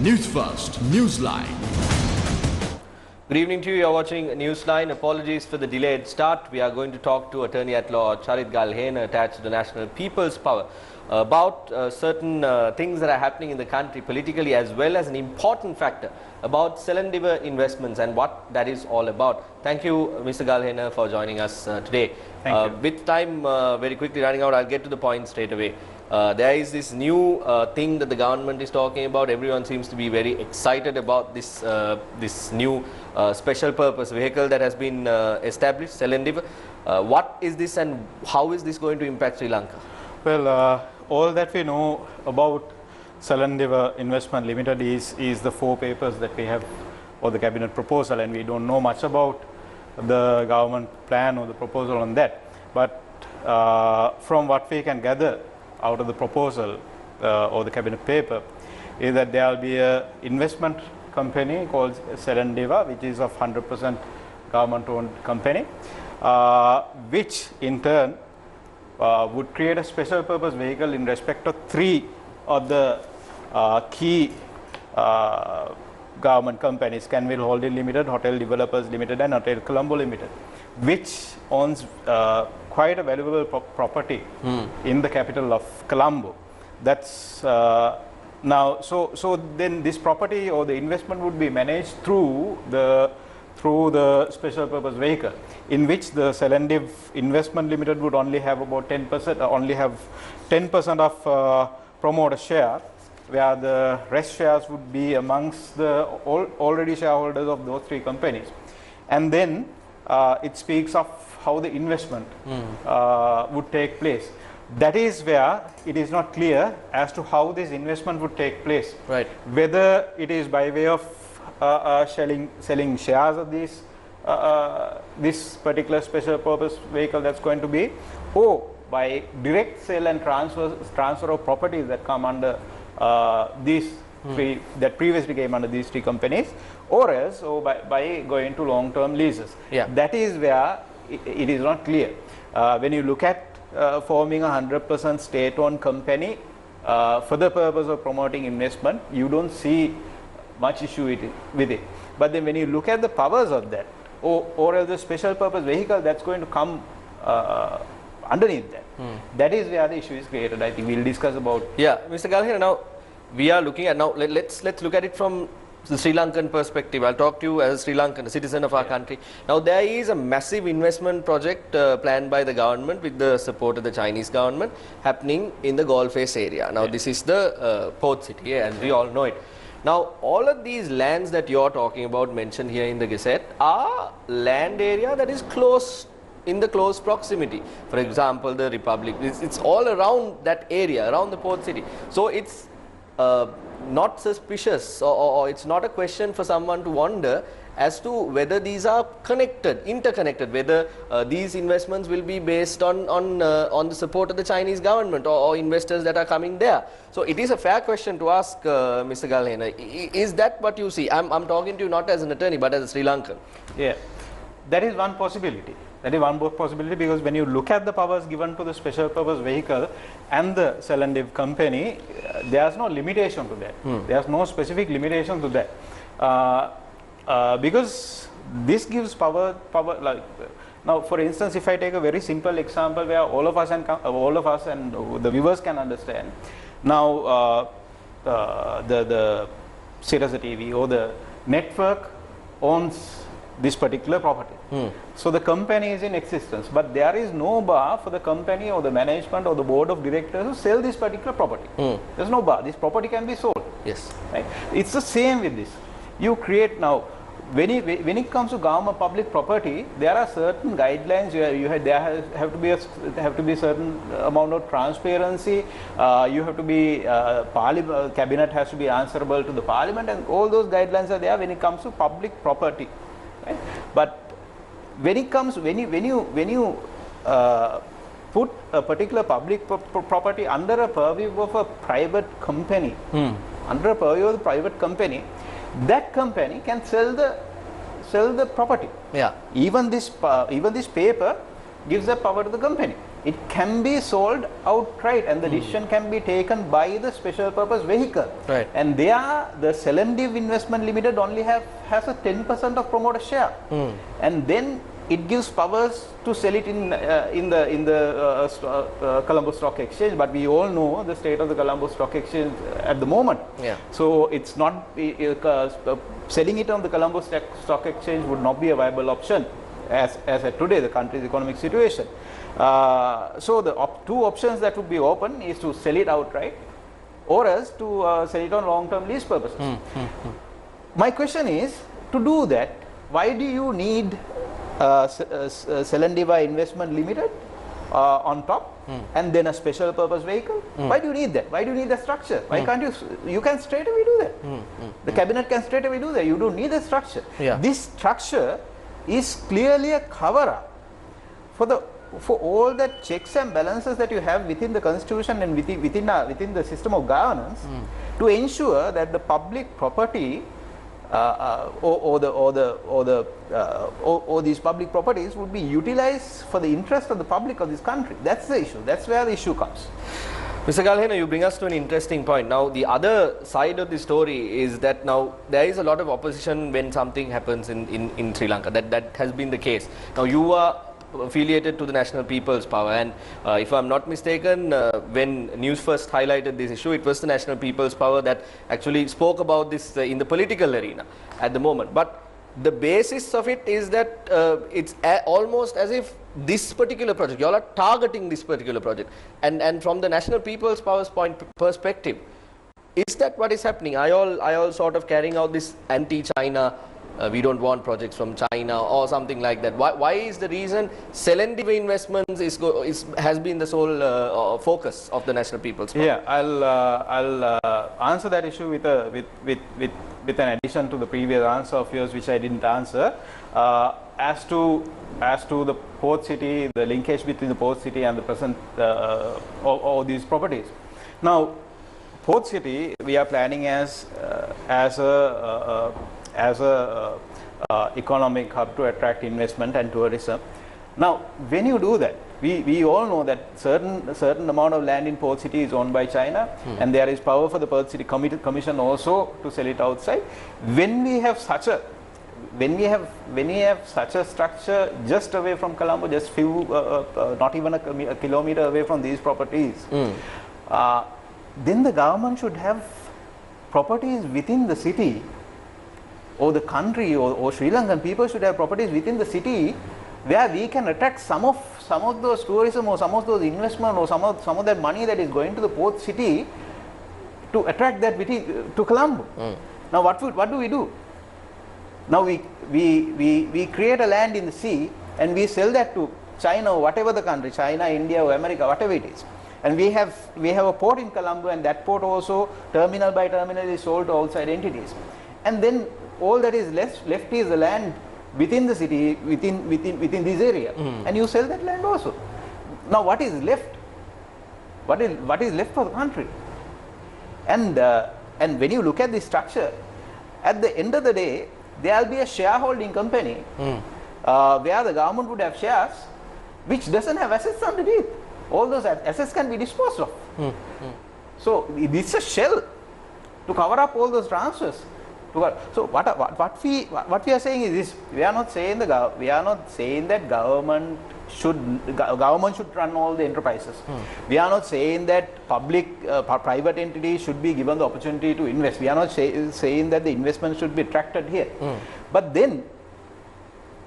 Newsfast, Newsline. Good evening to you. You are watching Newsline. Apologies for the delayed start. We are going to talk to Attorney at Law Charit Galhena, attached to the National People's Power, about certain things that are happening in the country politically, as well as an important factor about Selendiver investments and what that is all about. Thank you, Mr. Galhena, for joining us today. Thank you. With time very quickly running out, I'll get to the point straight away. There is this new thing that the government is talking about. Everyone seems to be very excited about this this new special purpose vehicle that has been established, Selendiver. What is this and how is this going to impact Sri Lanka? Well, all that we know about Selendiver Investment Limited is the 4 papers that we have, or the cabinet proposal, and we don't know much about the government plan or the proposal on that. But from what we can gather out of the proposal or the cabinet paper is that there will be an investment company called Selendiver, which is of 100% government-owned company, which in turn would create a special purpose vehicle in respect of 3 of the key government companies: Canville Holding Limited, Hotel Developers Limited, and Hotel Colombo Limited, which owns quite a valuable property in the capital of Colombo. That's now. So then this property or the investment would be managed through the special purpose vehicle, in which the Selendiver Investment Limited would only have about 10%, only have 10% of promoter share, where the rest shares would be amongst the already shareholders of those 3 companies. And then it speaks of how the investment would take place. That is where it is not clear as to how this investment would take place. Right. Whether it is by way of selling shares of this particular special purpose vehicle that's going to be, or by direct sale and transfer of properties that come under these 3 that previously came under these 3 companies, or else by going to long-term leases. Yeah. That is where it is not clear. When you look at forming a 100% state-owned company for the purpose of promoting investment, you don't see much issue with it. But then when you look at the powers of that, or else the special purpose vehicle that's going to come underneath that, that is where the issue is created. I think we'll discuss about. Yeah, Mr. Galhena, now we are looking at, now let's look at it from the Sri Lankan perspective. I'll talk to you as a Sri Lankan, a citizen of our country. Now there is a massive investment project planned by the government with the support of the Chinese government happening in the Galle Face area. Now this is the port city, as we all know it. Now all of these lands that you're talking about, mentioned here in the Gazette, are land area that is close, in the close proximity. For example, the Republic, it's all around that area, around the port city. So it's not suspicious, or it's not a question for someone to wonder as to whether these are interconnected, whether these investments will be based on the support of the Chinese government or investors that are coming there. So it is a fair question to ask, Mr. Galhena. Is that what you see? I'm talking to you not as an attorney, but as a Sri Lankan. Yeah, that is one possibility. That is one possibility, because when you look at the powers given to the special purpose vehicle and the Selendiver company, there is no limitation to that. There is no specific limitation to that, because this gives power. Like now, for instance, if I take a very simple example where all of us and the viewers can understand. Now, the Sirasa TV or the network owns this particular property. So the company is in existence, but there is no bar for the company or the management or the board of directors to sell this particular property. There's no bar. This property can be sold. Yes. Right? It's the same with this. You create now, when it comes to government public property, there are certain guidelines where there have to be a certain amount of transparency. You have to be cabinet has to be answerable to the parliament, and all those guidelines are there when it comes to public property. Right? But when you put a particular public property under a purview of a private company, under a purview of the private company, that company can sell the property. Yeah. Even this paper gives that power to the company. it can be sold outright, and the decision can be taken by the special purpose vehicle. Right. And there, the Selendiv Investment Limited only has a 10% of promoter share, and then it gives powers to sell it in the Colombo Stock Exchange. But we all know the state of the Colombo Stock Exchange at the moment. Yeah. So it's not selling it on the Colombo Stock Exchange would not be a viable option as at today the country's economic situation. So the two options that would be open is to sell it outright, or else to sell it on long-term lease purposes. My question is, to do that, why do you need Selendiva Investment Limited on top, and then a special purpose vehicle? Why do you need that? Why do you need the structure? Why can't you can straight away do that. The cabinet can straight away do that. You don't need a structure. Yeah. This structure is clearly a cover-up for all the checks and balances that you have within the constitution and within the system of governance, to ensure that the public property or these public properties would be utilized for the interest of the public of this country. That's the issue. That's where the issue comes. Mr. Galhena, you bring us to an interesting point. Now, the other side of the story is that now there is a lot of opposition when something happens in Sri Lanka. That has been the case. Now, you are affiliated to the National People's Power, and if I'm not mistaken, when news first highlighted this issue, it was the National People's Power that actually spoke about this in the political arena at the moment. But the basis of it is that it's almost as if this particular project, you all are targeting this particular project, and from the National People's Power's perspective, is that what is happening? Are all sort of carrying out this anti-China, we don't want projects from China or something like that? Why is the reason Selendiva Investments has been the sole focus of the National People's Power? Yeah, I'll answer that issue with an addition to the previous answer of yours, which I didn't answer. As to the port city, the linkage between the port city and the present all these properties. Now, port city we are planning as a economic hub to attract investment and tourism. Now, when you do that, we all know that certain amount of land in port city is owned by China, and there is power for the port city commission also to sell it outside. When we have such a structure just away from Colombo, just few, not even a kilometer away from these properties, then the government should have properties within the city, or the country, or Sri Lankan people should have properties within the city where we can attract some of those tourism, or some of those investment, or some of that money that is going to the port city, to attract that to Colombo. Now what do we do? Now we create a land in the sea, and we sell that to China or whatever the country, China, India or America, whatever it is. And we have a port in Colombo, and that port also terminal by terminal is sold to outside entities. And then all that is left is the land within the city, within this area, and you sell that land also. Now what is left? What is left for the country? And when you look at this structure, at the end of the day, there will be a shareholding company where the government would have shares, which doesn't have assets underneath. All those assets can be disposed of. So it's a shell to cover up all those transfers. So what we are saying is this: we are not saying that government should run all the enterprises. We are not saying that private entities should be given the opportunity to invest. We are not saying that the investment should be attracted here. But then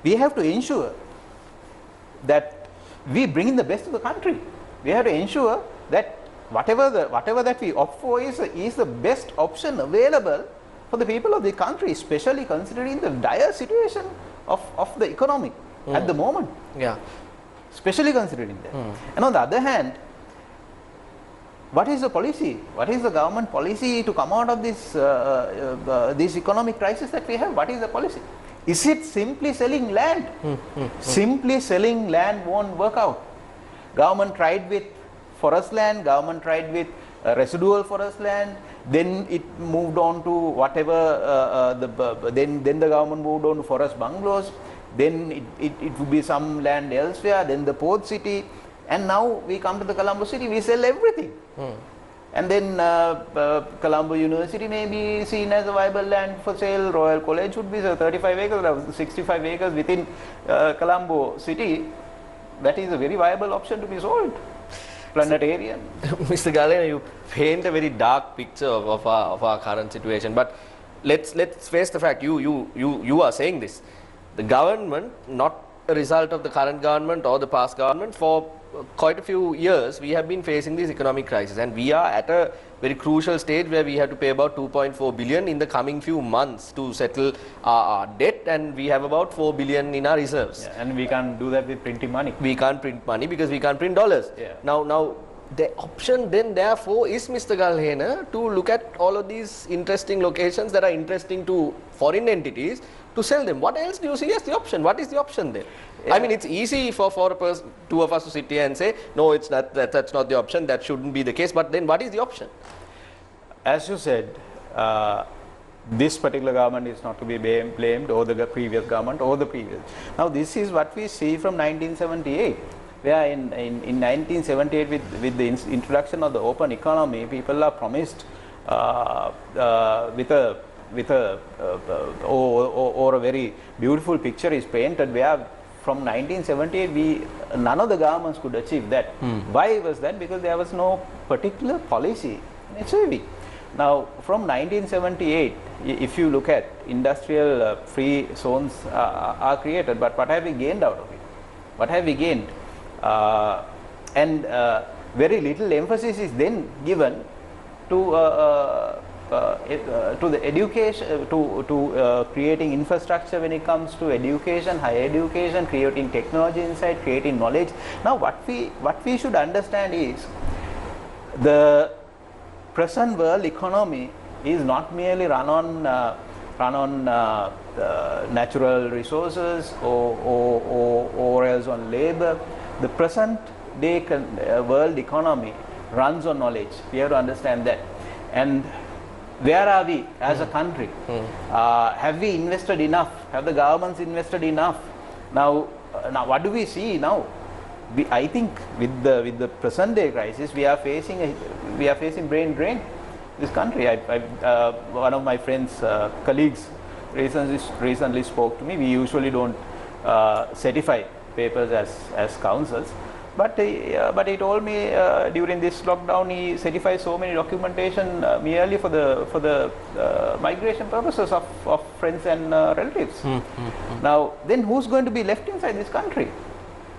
we have to ensure that we bring in the best of the country. We have to ensure that whatever that we opt for is the best option available for the people of the country, especially considering the dire situation of the economy at the moment. Yeah. Especially considering that. And on the other hand, what is the policy? What is the government policy to come out of this economic crisis that we have? What is the policy? Is it simply selling land? Simply selling land won't work out. Government tried with forest land, government tried with residual forest land, then it moved on to whatever, then the government moved on to forest bungalows, then it would be some land elsewhere, then the port city, And now we come to the Colombo city, we sell everything. And then Colombo University may be seen as a viable land for sale. Royal College would be 35 acres, 65 acres within Colombo city. That is a very viable option to be sold. Planetarium. Mr. Galena, you paint a very dark picture of our current situation. But let's face the fact. You are saying this. The government, not a result of the current government or the past government, for quite a few years we have been facing this economic crisis, and we are at a very crucial stage where we have to pay about 2.4 billion in the coming few months to settle our debt, and we have about 4 billion in our reserves. Yeah, and we can't do that with printing money. We can't print money because we can't print dollars. Yeah. Now the option then therefore is, Mr. Galena, to look at all of these interesting locations that are interesting to foreign entities, to sell them. What else do you see as the option? What is the option then? Yeah. I mean, it's easy for a person, two of us to sit here and say, no, it's not, that's not the option, that shouldn't be the case. But then what is the option? As you said, this particular government is not to be blamed, or the previous government, or the previous. Now, this is what we see from 1978. Where in 1978, with the introduction of the open economy, people are promised or a very beautiful picture is painted, where from 1978 none of the governments could achieve that. Why was that? Because there was no particular policy in achieving. Now, from 1978, if you look at industrial free zones are created, but what have we gained out of it? What have we gained? And very little emphasis is then given to the education, to creating infrastructure when it comes to education, higher education, creating technology inside, creating knowledge. Now, what we should understand is the present world economy is not merely run on natural resources or else on labor. The present day world economy runs on knowledge. We have to understand that. And where are we as a country? Have we invested enough? Have the governments invested enough? Now what do we see now? I think with the present day crisis, we are facing brain drain. This country. One of my friends, colleagues, recently spoke to me. We usually don't certify papers as councils, but he told me during this lockdown he certified so many documentation merely for the migration purposes of friends and relatives. Now then, who's going to be left inside this country?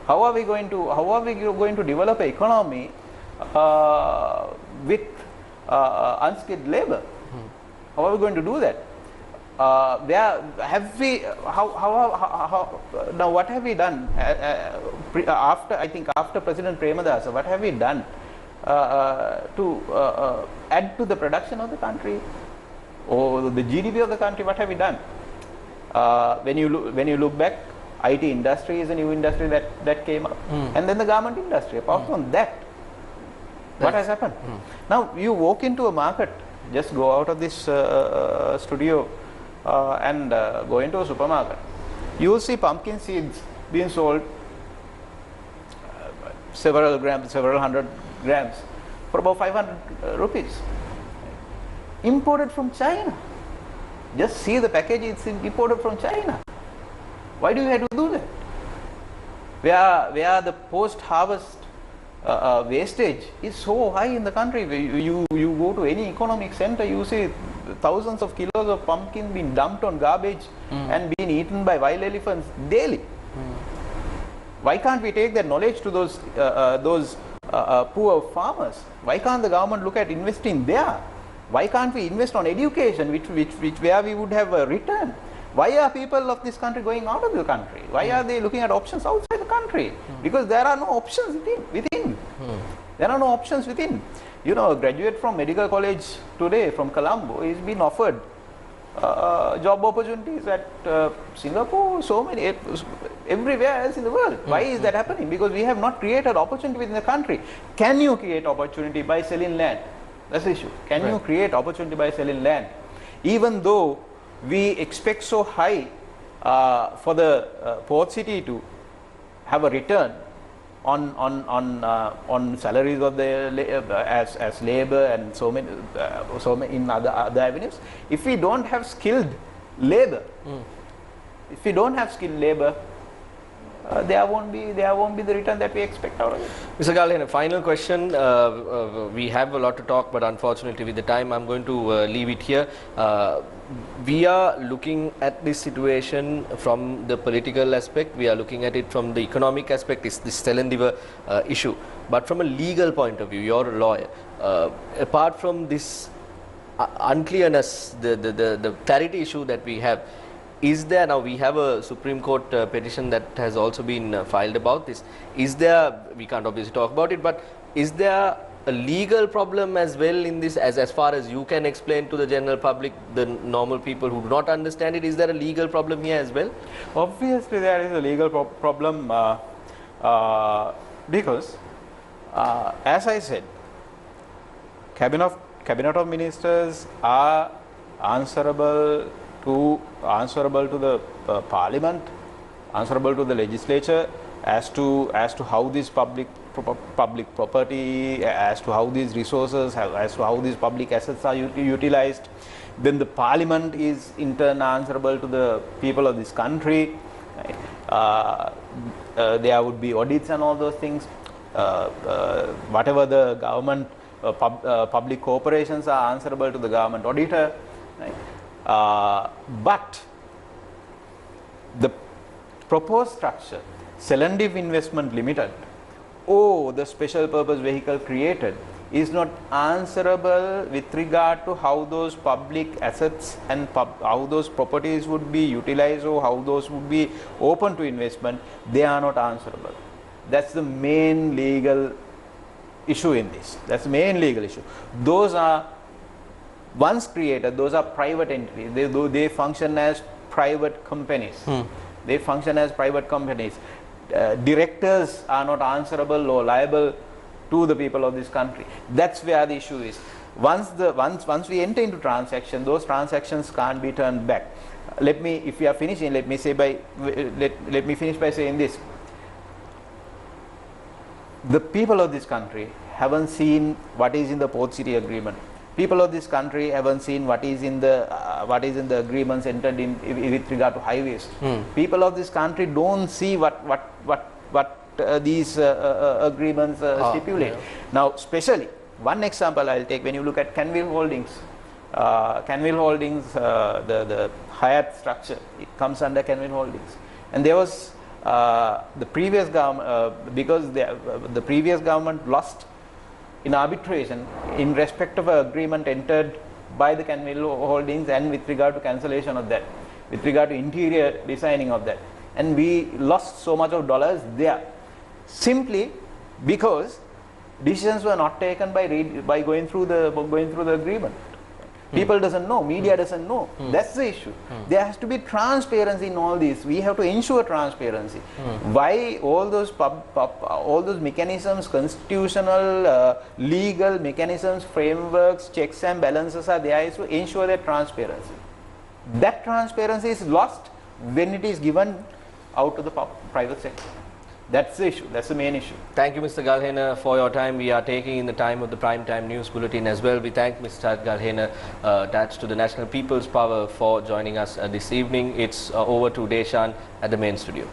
How are we going to develop an economy with unskilled labor? How are we going to do that? Where have we? How now? What have we done after President Premadasa? What have we done to add to the production of the country or the GDP of the country? What have we done? When you look back, IT industry is a new industry that came up, and then the garment industry. Apart from that, what has happened? Now you walk into a market. Just go out of this studio and go into a supermarket. You will see pumpkin seeds being sold several hundred grams for about 500 rupees. Imported from China. Just see the package, it's imported from China. Why do you have to do that? Where the post-harvest wastage is so high in the country. You go to any economic center, you see thousands of kilos of pumpkin being dumped on garbage and being eaten by wild elephants daily. Why can't we take that knowledge to those poor farmers? Why can't the government look at investing there? Why can't we invest on education, where we would have a return? Why are people of this country going out of the country? Why are they looking at options outside the country? Because there are no options within. There are no options within. You know, a graduate from medical college today from Colombo is being offered job opportunities at Singapore, so many, everywhere else in the world. Why is that happening? Because we have not created opportunity within the country. Can you create opportunity by selling land? That's the issue. Can you create opportunity by selling land? Even though we expect so high for the port city to have a return, on salaries of the as labor and so many in other avenues. If we don't have skilled labor, if we don't have skilled labor, there won't be the return that we expect out of it. Mr. Galhena, final question. We have a lot to talk, but unfortunately with the time I'm going to leave it here. We are looking at this situation from the political aspect, we are looking at it from the economic aspect, is this Selandiva issue. But from a legal point of view, you're a lawyer. Apart from this unclearness, the clarity issue that we have, is there, now we have a Supreme Court petition that has also been filed about this. Is there, we can't obviously talk about it, but is there a legal problem as well in this, as far as you can explain to the general public, the normal people who do not understand it? Is there a legal problem here as well? Obviously there is a legal problem because as I said, Cabinet of Ministers are answerable to the Parliament, answerable to the legislature as to how this public property, as to how these resources, as to how these public assets are utilized. Then the Parliament is in turn answerable to the people of this country. There would be audits and all those things. Whatever the government, public corporations are answerable to the government auditor. Right? But the proposed structure, Selandiv Investment Limited, or the special purpose vehicle created, is not answerable with regard to how those public assets and how those properties would be utilized or how those would be open to investment. They are not answerable. That's the main legal issue in this. That's the main legal issue. Those are, once created, those are private entities. They function as private companies. They function as private companies. Directors are not answerable or liable to the people of this country. That's where the issue is. Once we enter into transaction, those transactions can't be turned back. If we are finishing, let me finish by saying this. The people of this country haven't seen what is in the Port City Agreement. People of this country haven't seen what is in the agreements entered in with regard to highways. People of this country don't see what these agreements stipulate. Yeah. Now, especially one example I'll take, when you look at Canville Holdings. Canville Holdings, the Hyatt structure, it comes under Canville Holdings, and there was the previous government, because the previous government lost in arbitration in respect of an agreement entered by the Canville Holdings, and with regard to cancellation of that, with regard to interior designing of that, and we lost so much of dollars there, simply because decisions were not taken by going through the agreement. People doesn't know, media doesn't know. That's the issue. There has to be transparency in all this. We have to ensure transparency. Why all those mechanisms, constitutional, legal mechanisms, frameworks, checks and balances are there is to ensure that transparency. That transparency is lost when it is given out to the private sector. That's the issue. That's the main issue. Thank you, Mr. Galhena, for your time. We are taking in the time of the Prime Time News Bulletin as well. We thank Mr. Galhena, attached to the National People's Power, for joining us this evening. It's over to Deshan at the main studio.